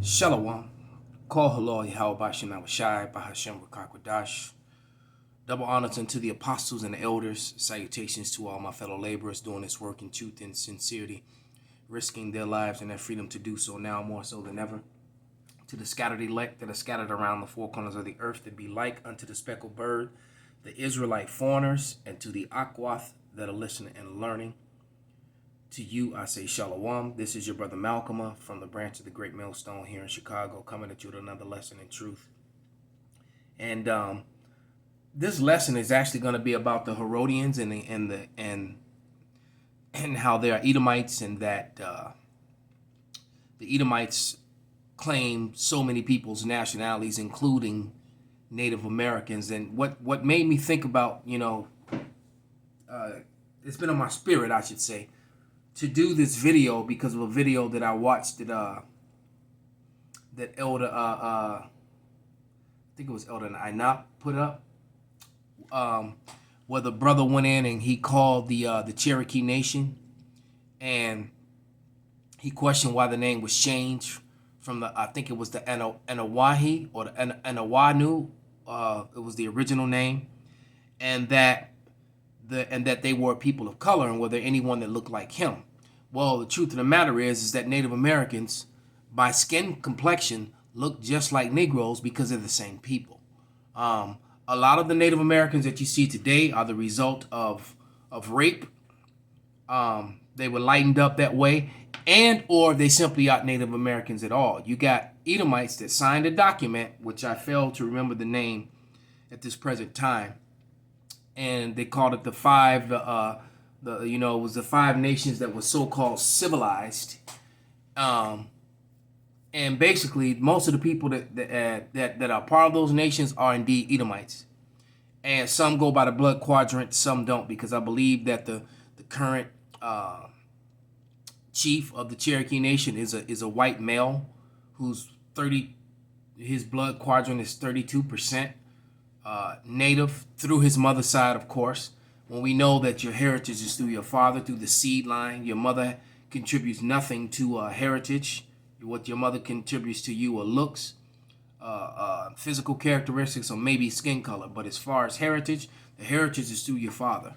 Shalom. Call halal Yahweh Bashem Awashai Bahashem Rakakwadash. Double honors unto the apostles and the elders. Salutations to all my fellow laborers doing this work in truth and sincerity, risking their lives and their freedom to do so now more so than ever. To the scattered elect that are scattered around the four corners of the earth, that be like unto the speckled bird, the Israelite foreigners, and to the Akwath that are listening and learning. To you, I say Shalom. This is your brother Malcolm from the branch of the Great Millstone here in Chicago, coming at you with another lesson in truth. And this lesson is actually going to be about the Herodians and how they are Edomites, and that the Edomites claim so many people's nationalities, including Native Americans. And what made me think about, it's been on my spirit, I should say, to do this video because of a video that I watched that Elder I think it was Elder Inap put up, where the brother went in and he called the Cherokee Nation, and he questioned why the name was changed from I think it was the Anawahi or the Anawanu, it was the original name, and that they were people of color, and were there anyone that looked like him. Well, the truth of the matter is that Native Americans, by skin complexion, look just like Negroes because they're the same people. A lot of the Native Americans that you see today are the result of rape. They were lightened up that way, and or they simply aren't Native Americans at all. You got Edomites that signed a document, which I failed to remember the name at this present time, and they called it the five. It was the five nations that were so-called civilized, and basically most of the people that are part of those nations are indeed Edomites, and some go by the blood quadrant, some don't, because I believe that the current chief of the Cherokee Nation is a white male who's 30. His blood quadrant is 32%. Native through his mother's side, of course. When we know that your heritage is through your father, through the seed line, your mother contributes nothing to heritage. What your mother contributes to you are looks, physical characteristics, or maybe skin color. But as far as heritage, the heritage is through your father.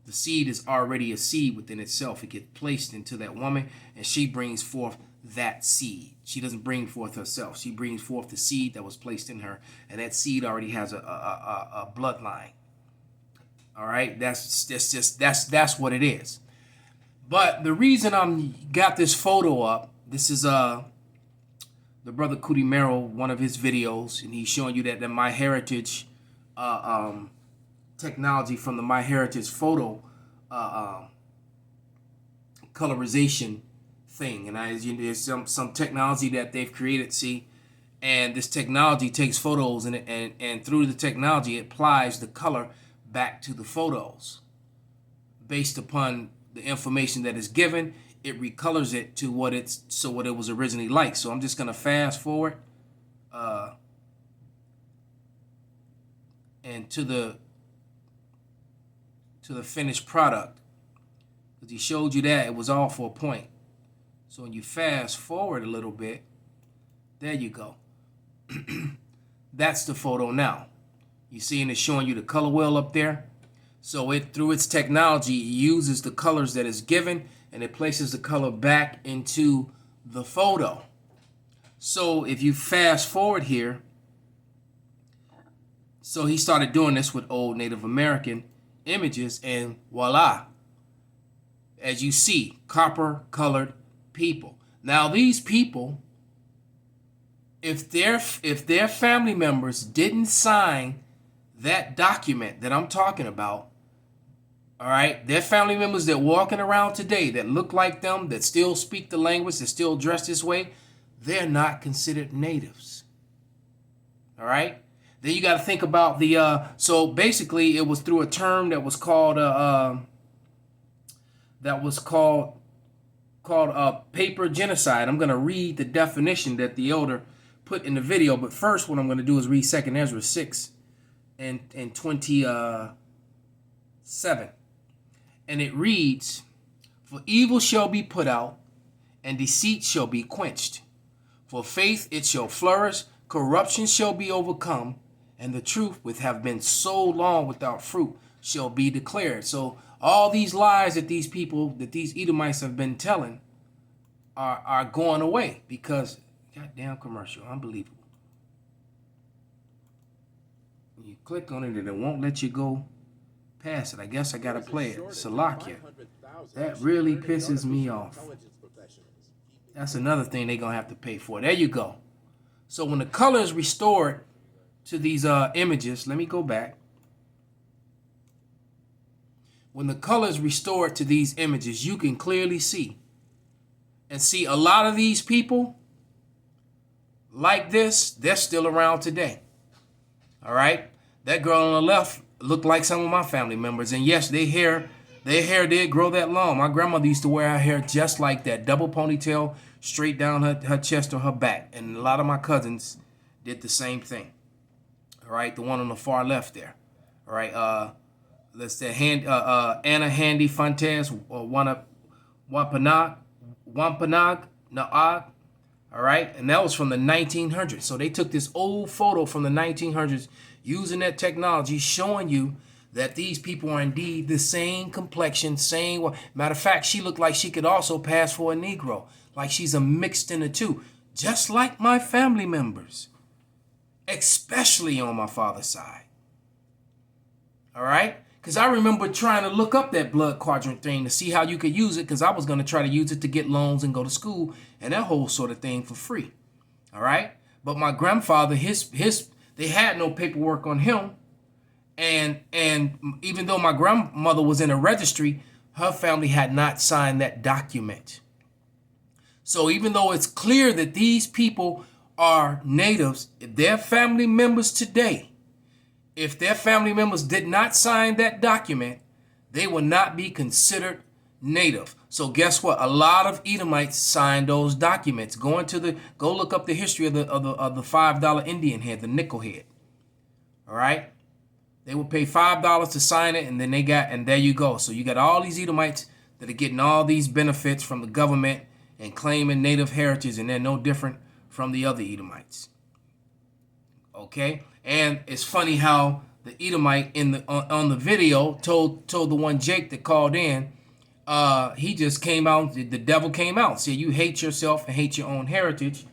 The seed is already a seed within itself. It gets placed into that woman, and she brings forth that seed. She doesn't bring forth herself. She brings forth the seed that was placed in her, and that seed already has a bloodline. All right, that's what it is. But the reason I'm got this photo up, this is the brother Cootie Merrill, one of his videos, and he's showing you that My Heritage technology from the My Heritage photo colorization thing, and there's some technology that they've created, see, and this technology takes photos and through the technology it applies the color back to the photos based upon the information that is given. It recolors it to what it was originally like. So I'm just gonna fast forward and to the finished product, because he showed you that it was all for a point. So when you fast forward a little bit, there you go. That's the photo now. You see, and it's showing you the color wheel up there. So it, through its technology, it uses the colors that is given, and it places the color back into the photo. So if you fast forward here, so he started doing this with old Native American images, and voila, as you see, copper colored people. Now these people, if their family members didn't sign that document that I'm talking about, all right, their family members that walking around today that look like them, that still speak the language, that still dress this way, they're not considered natives. All right. Then you got to think about the so basically it was through a term that was called paper genocide. I'm going to read the definition that the elder put in the video, but first what I'm going to do is read 2 Ezra 6 and 27. And it reads, "For evil shall be put out, and deceit shall be quenched. For faith it shall flourish, corruption shall be overcome, and the truth, which have been so long without fruit, shall be declared. So all these lies that these people, that these Edomites have been telling, are going away because goddamn commercial, unbelievable. When you click on it and it won't let you go past it. I guess I gotta play it. Salakia. That really pisses me off. That's another thing they're gonna have to pay for. There you go. So when the color is restored to these images, let me go back. When the color is restored to these images, you can clearly see. And see, a lot of these people like this, they're still around today. All right? That girl on the left looked like some of my family members. And yes, their hair did grow that long. My grandmother used to wear her hair just like that. Double ponytail, straight down her chest or her back. And a lot of my cousins did the same thing. All right? The one on the far left there. All right? Let's say Anna Handy Fontes, Wampanoag, Naag, all right? And that was from the 1900s. So they took this old photo from the 1900s using that technology, showing you that these people are indeed the same complexion, same. Matter of fact, she looked like she could also pass for a Negro, like she's a mixed in the two, just like my family members, especially on my father's side. All right? Because I remember trying to look up that blood quadrant thing to see how you could use it, because I was going to try to use it to get loans and go to school and that whole sort of thing for free. All right? But my grandfather, they had no paperwork on him. And even though my grandmother was in a registry, her family had not signed that document. So even though it's clear that these people are natives, if they're family members today, if their family members did not sign that document, they will not be considered native. So guess what? A lot of Edomites signed those documents. Go look up the history of the $5 Indian head, the nickel head. All right, they would pay $5 to sign it, and then and there you go. So you got all these Edomites that are getting all these benefits from the government and claiming native heritage, and they're no different from the other Edomites. Okay. And it's funny how the Edomite on the video told the one Jake that called in, he just came out, the devil came out, said you hate yourself and hate your own heritage.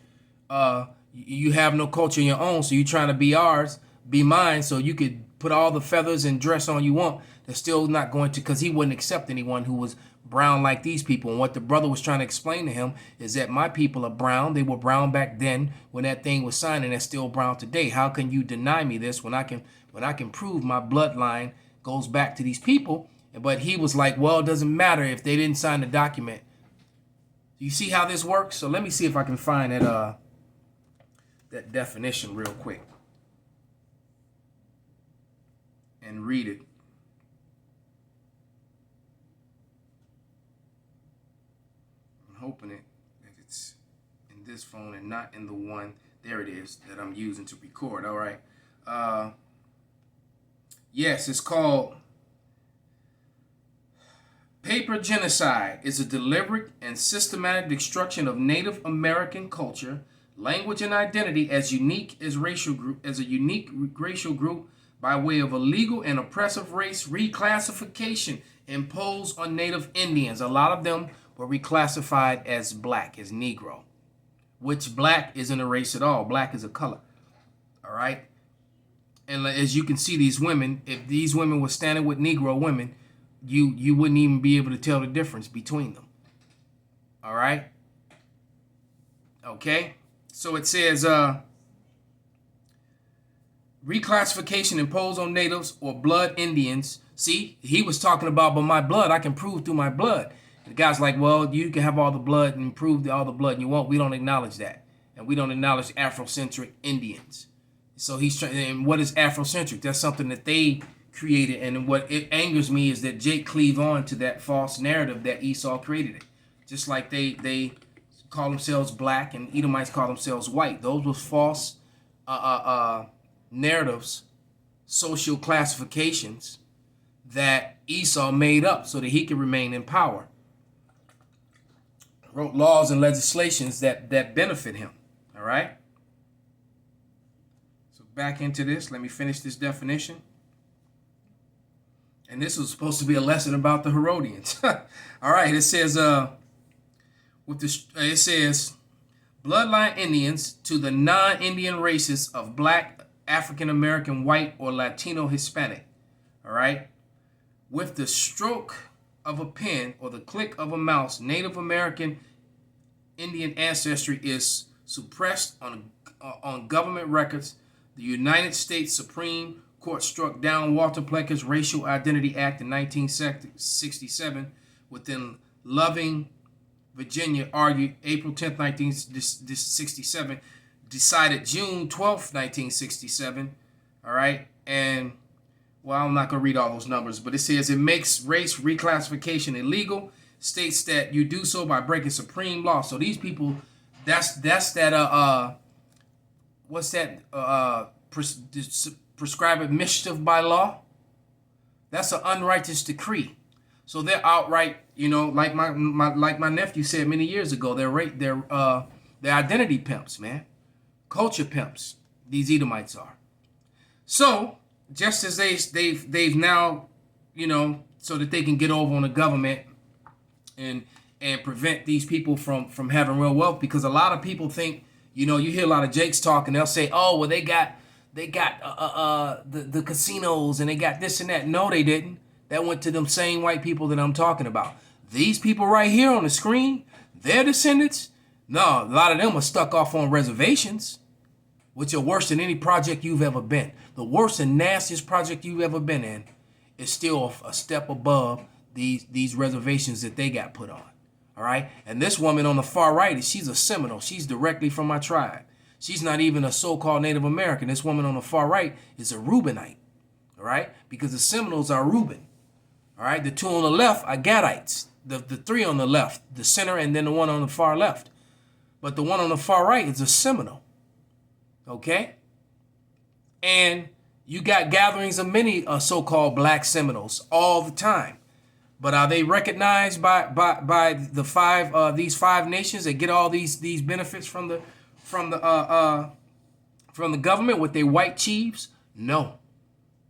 You have no culture of your own, so you're trying to be ours, be mine, so you could put all the feathers and dress on you want. They're still not going to, because he wouldn't accept anyone who was brown like these people. And what the brother was trying to explain to him is that my people are brown. They were brown back then when that thing was signed, and they're still brown today. How can you deny me this when I can prove my bloodline goes back to these people? But he was like, well, it doesn't matter if they didn't sign the document. You see how this works? So let me see if I can find that definition real quick and read it. Hoping that it's in this phone and not in the one, there it is, that I'm using to record. All right. Yes, it's called paper genocide. Is a deliberate and systematic destruction of Native American culture, language, and identity as a unique racial group by way of illegal and oppressive race reclassification imposed on Native Indians. A lot of them were reclassified as black, as Negro, which black isn't a race at all. Black is a color. All right. And as you can see, these women, if these women were standing with Negro women, you wouldn't even be able to tell the difference between them. All right. Okay. So it says reclassification imposed on natives or blood Indians. See, he was talking about, but my blood, I can prove through my blood. The guy's like, well, you can have all the blood and prove all the blood you want. We don't acknowledge that. And we don't acknowledge Afrocentric Indians. So he's trying, and what is Afrocentric? That's something that they created. And what it angers me is that Jake cleaved on to that false narrative that Esau created it. Just like they call themselves black and Edomites call themselves white. Those were false narratives, social classifications that Esau made up so that he could remain in power. Wrote laws and legislations that benefit him. All right. So back into this. Let me finish this definition. And this was supposed to be a lesson about the Herodians. All right. It says, it says, bloodline Indians to the non-Indian races of Black, African American, white, or Latino Hispanic. All right. With the stroke of a pen or the click of a mouse, Native American Indian ancestry is suppressed on government records. The United States Supreme Court struck down Walter Plecker's Racial Identity Act in 1967 within Loving, Virginia, argued April 10th, 1967, decided June 12th, 1967. All right. And, well, I'm not going to read all those numbers, but it says it makes race reclassification illegal, states that you do so by breaking supreme law. So these people, that's that, what's that, prescribed mischief by law? That's an unrighteous decree. So they're outright, like my nephew said many years ago, they're identity pimps, man. Culture pimps. These Edomites are. So just as they've now, so that they can get over on the government and prevent these people from having real wealth, because a lot of people think, you hear a lot of Jakes talk and they'll say, oh, well, they got the casinos and they got this and that. No, they didn't. That went to them same white people that I'm talking about. These people right here on the screen, their descendants, no, a lot of them are stuck off on reservations, which are worse than any project you've ever been. The worst and nastiest project you've ever been in is still a step above these reservations that they got put on. All right? And this woman on the far right, she's a Seminole. She's directly from my tribe. She's not even a so-called Native American. This woman on the far right is a Reubenite. All right? Because the Seminoles are Reuben. All right? The two on the left are Gadites. The three on the left, the center, and then the one on the far left. But the one on the far right is a Seminole. Okay? And you got gatherings of many so-called black Seminoles all the time. But are they recognized by these five nations that get all these benefits from the government with their white chiefs? No,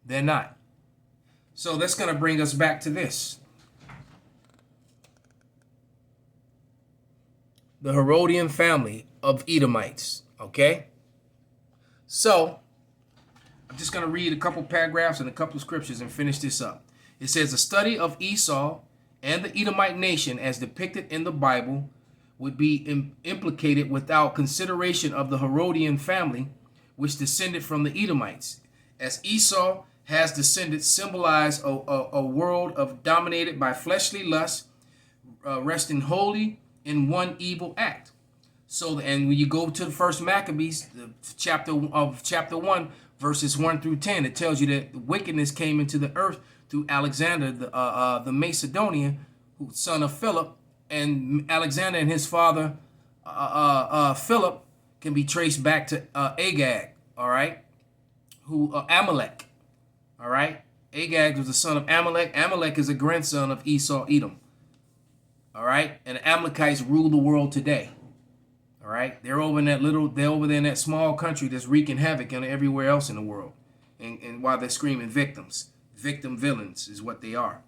they're not. So that's going to bring us back to this. The Herodian family of Edomites, okay? So I'm just going to read a couple paragraphs and a couple of scriptures and finish this up. It says, a study of Esau and the Edomite nation as depicted in the Bible would be implicated without consideration of the Herodian family, which descended from the Edomites. As Esau has descended, symbolize a world dominated by fleshly lust, resting wholly in one evil act. So, and when you go to the first Maccabees, chapter 1, verses 1 through 10, it tells you that wickedness came into the earth through Alexander, the Macedonian, son of Philip, and Alexander and his father, Philip, can be traced back to Agag, all right, Amalek, all right. Agag was the son of Amalek. Amalek is a grandson of Esau, Edom, all right, and the Amalekites rule the world today, all right. They're over there in that small country that's wreaking havoc on everywhere else in the world, and while they're screaming victims. Victim villains is what they are.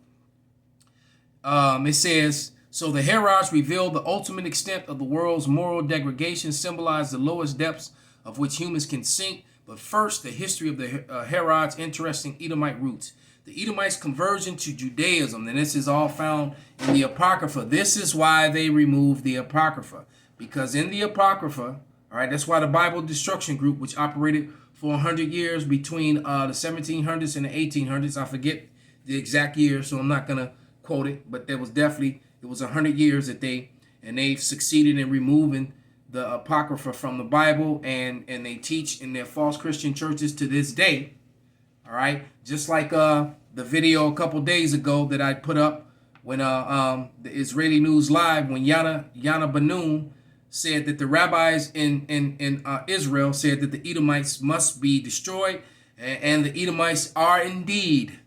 It says, so the Herods revealed the ultimate extent of the world's moral degradation, symbolize the lowest depths of which humans can sink. But first, the history of the Herods' interesting Edomite roots. The Edomites' conversion to Judaism, and this is all found in the Apocrypha. This is why they removed the Apocrypha. Because in the Apocrypha, all right, that's why the Bible Destruction Group, which operated for 100 years between the 1700s and the 1800s. I forget the exact year, so I'm not going to quote it, but it was 100 years that they've succeeded in removing the Apocrypha from the Bible, and they teach in their false Christian churches to this day. All right, just like the video a couple days ago that I put up when the Israeli News Live, when Yana Banoun said that the rabbis in Israel said that the Edomites must be destroyed, and the Edomites are indeed.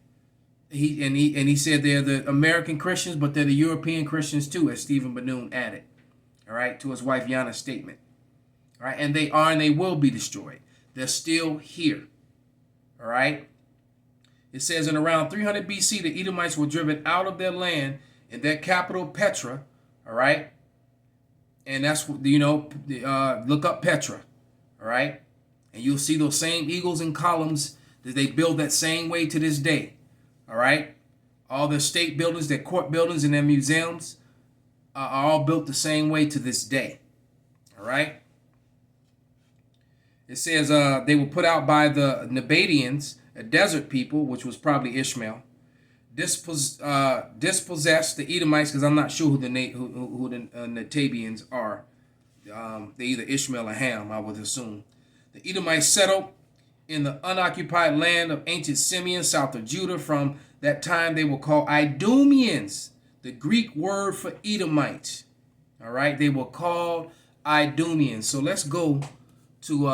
He said they're the American Christians, but they're the European Christians too, as Stephen Banoun added. All right, to his wife Yana's statement. All right, and they are and they will be destroyed. They're still here. All right. It says in around 300 BC, the Edomites were driven out of their land in their capital, Petra. All right. And that's, look up Petra. All right. And you'll see those same eagles and columns that they build that same way to this day. All right. All their state buildings, their court buildings, and their museums are all built the same way to this day. All right. It says they were put out by the Nabataeans, a desert people, which was probably Ishmael. Dispossessed the Edomites, because I'm not sure who the Natabians are. They're either Ishmael or Ham, I would assume. The Edomites settled in the unoccupied land of ancient Simeon, south of Judah. From that time, they were called Idumeans, the Greek word for Edomites. All right, they were called Idumeans. So let's go to,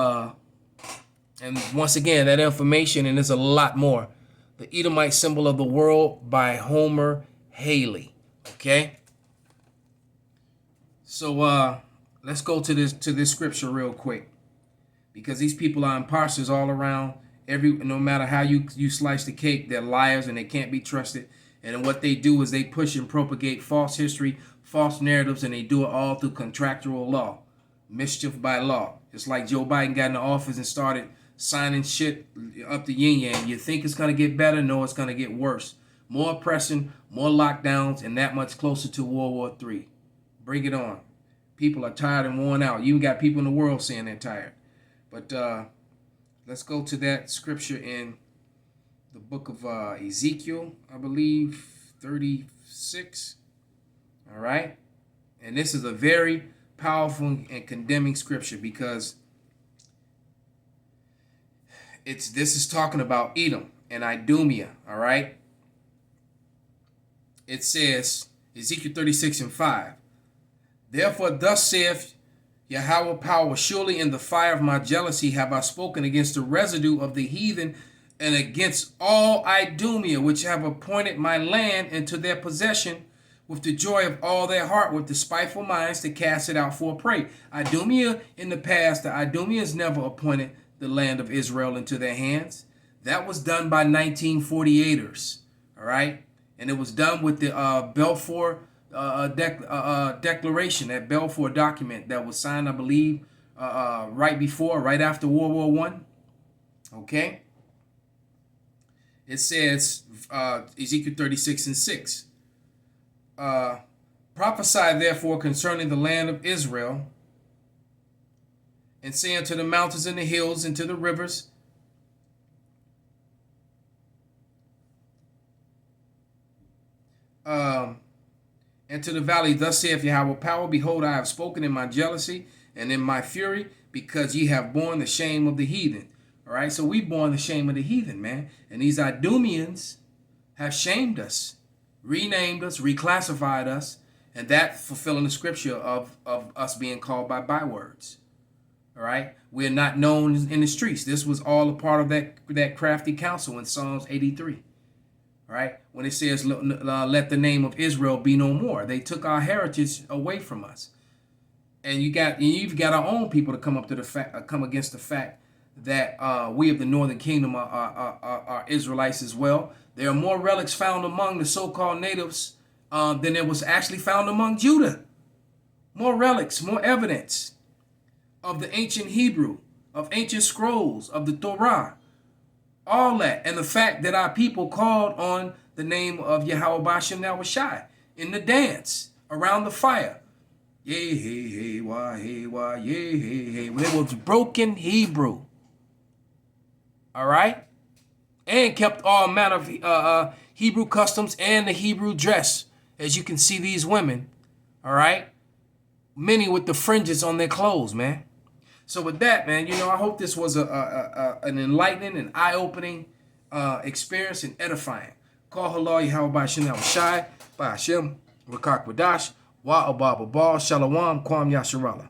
and once again, that information, and there's a lot more. The Edomite symbol of the world by Homer Haley. Okay. So let's go to this scripture real quick, because these people are imposters all around. No matter how you slice the cake, they're liars and they can't be trusted. And what they do is they push and propagate false history, false narratives, and they do it all through contractual law, mischief by law. It's like Joe Biden got in the office and started signing shit up the yin-yang. You think it's going to get better? No, it's going to get worse. More oppression, more lockdowns, and that much closer to World War III. Bring it on. People are tired and worn out. You even got people in the world saying they're tired. But let's go to that scripture in the book of Ezekiel, I believe, 36. All right? And this is a very powerful and condemning scripture, because this is talking about Edom and Idumea. All right? It says, Ezekiel 36:5. Therefore, thus saith Yahweh power, surely in the fire of my jealousy have I spoken against the residue of the heathen, and against all Idumea, which have appointed my land into their possession, with the joy of all their heart, with the spiteful minds to cast it out for a prey. Idumea in the past, the Idumeans never appointed the land of Israel into their hands. That was done by 1948ers, all right? And it was done with the Balfour Declaration, that Balfour document that was signed, I believe, right after World War I. Okay? It says, Ezekiel 36:6. Prophesy therefore concerning the land of Israel, and say unto the mountains and the hills and to the rivers, and to the valley, thus saith Yahweh power, behold, I have spoken in my jealousy and in my fury, because ye have borne the shame of the heathen. All right, so we borne the shame of the heathen, man. And these Idumeans have shamed us, renamed us, reclassified us, and that fulfilling the scripture of us being called by bywords. All right, we're not known in the streets. This was all a part of that crafty counsel in Psalms 83. All right, when it says, let the name of Israel be no more. They took our heritage away from us. And you've got our own people to come against the fact that we of the northern kingdom are Israelites as well. There are more relics found among the so-called natives than there was actually found among Judah. More relics, more evidence of the ancient Hebrew, of ancient scrolls, of the Torah. All that, and the fact that our people called on the name of Yahweh Bashem Nawashai in the dance around the fire. Yea, hey, hey, wah, yea, hey, hey. When it was broken Hebrew. All right? And kept all manner of Hebrew customs and the Hebrew dress. As you can see these women. All right? Many with the fringes on their clothes, man. So with that, man, I hope this was an enlightening and eye-opening experience and edifying. Call halal Yahweh Bashem Nawashai, Bashem, Rakak Wadash, Wa Abba Shalom, Kwam Yasharallah.